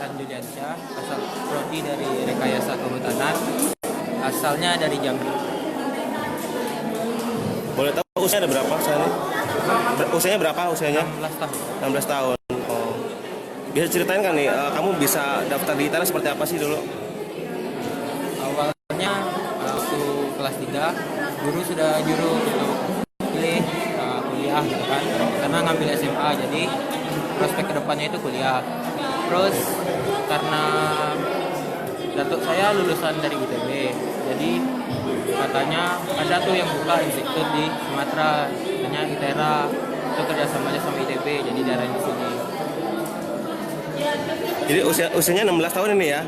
Ilhan Juliansyah, asal prodi dari Rekayasa Kehutanan, asalnya dari Jambi. Boleh tahu usianya ada berapa sekarang? Usianya berapa usianya? 16 tahun. 16 tahun. Oh. Bisa ceritain kan nih, kamu bisa daftar di ITERA seperti apa sih dulu? Awalnya waktu kelas 3, guru sudah nyuruh untuk pilih kuliah gitu kan, karena ngambil SMA, jadi prospek kedepannya itu kuliah. Terus karena datuk saya lulusan dari ITB, jadi katanya ada tuh yang buka institut di Sumatera, katanya ITERA, itu kerjasamanya sama ITB, jadi diarahin di sini. Jadi usianya 16 tahun ini ya?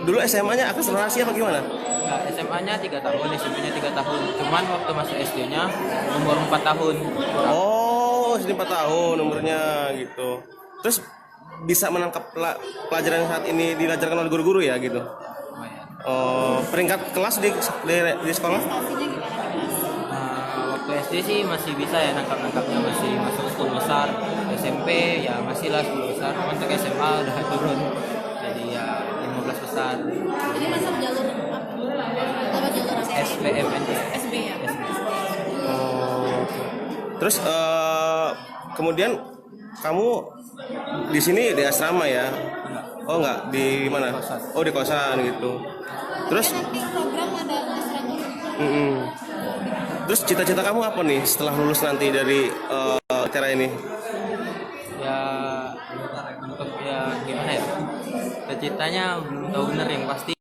Dulu SMA-nya akselerasi apa gimana? Nah, SMA-nya 3 tahun, SMP-nya 3 tahun. Cuman waktu masuk SD-nya umur 4 tahun. Oh, SD 4 tahun umurnya gitu. Terus bisa menangkap pelajaran yang saat ini diajarkan oleh guru-guru ya gitu? Lumayan. Oh, peringkat kelas di sekolah? Waktu SD sih masih bisa ya nangkap-nangkapnya, masih masuk 10 besar. SMP ya masih lah 10 besar. Untuk SMA udah turun, jadi ya 15 besar. Ini masuk jalur apa? Lewat jalur apa? SBMPTN. SB ya? Oh. Terus kemudian kamu di sini di asrama ya? Oh enggak, di mana? Kosan. Oh di kosan gitu. Terus Nanti program ada asrama. Terus cita-cita kamu apa nih setelah lulus nanti dari ITERA ini? Ya untuk ya gimana ya? Cita-citanya belum tahu bener, yang pasti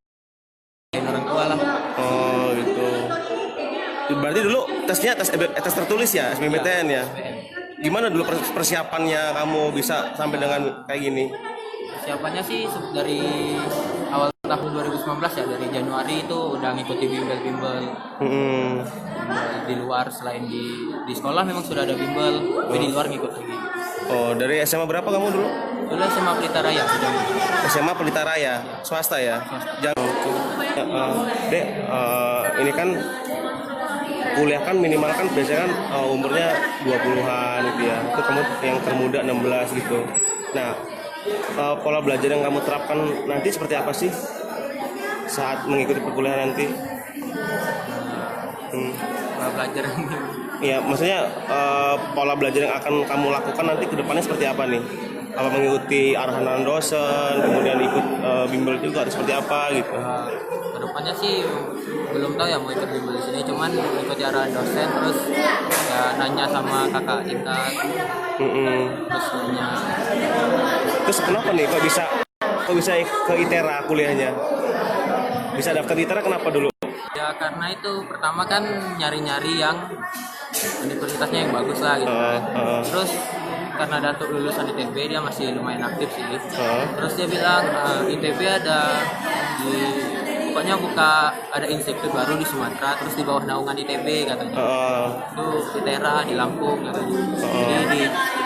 orang tua lah. Oh gitu. Berarti dulu tesnya tes tertulis ya, SBMPTN ya? SBM. Gimana dulu persiapannya kamu bisa sampai dengan kayak gini? Persiapannya sih dari awal tahun 2019 ya, dari Januari itu udah ngikuti bimbel-bimbel. Di luar, selain di sekolah memang sudah ada bimbel, tapi di luar ngikut lagi. Oh, dari SMA berapa kamu dulu? Dulu SMA Pelita Raya, SMA Pelita Raya, swasta ya? Jangan. Dek, ini kan kuliah kan minimal kan biasanya kan umurnya 20-an gitu ya. Itu kamu yang termuda 16 gitu. Nah, pola belajar yang kamu terapkan nanti seperti apa sih saat mengikuti perkuliahan nanti? Pola belajar. Iya, maksudnya pola belajar yang akan kamu lakukan nanti ke depannya seperti apa nih? Apa mengikuti arahan dosen, kemudian ikut bimbel juga atau seperti apa gitu? Kedepannya sih belum tahu ya mau ikut bimbel di sini, cuman ikuti arahan dosen, terus ya nanya sama kakak tingkat, terus nanya. Terus kenapa nih kok bisa ke ITERA kuliahnya? Bisa daftar di ITERA kenapa dulu? Ya karena itu pertama kan nyari-nyari yang universitasnya yang bagus lah gitu. Terus karena Datuk lulusan ITB, dia masih lumayan aktif sih. Terus dia bilang ITB pokoknya ada institut baru di Sumatera, terus di bawah naungan ITB katanya. Itu ITERA di Lampung katanya. Jadi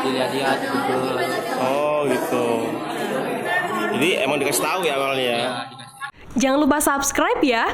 dilihat-lihat di Google. Oh gitu. Jadi emang dikasih tahu ya awalnya ya? Ya, dikasih. Jangan lupa subscribe ya.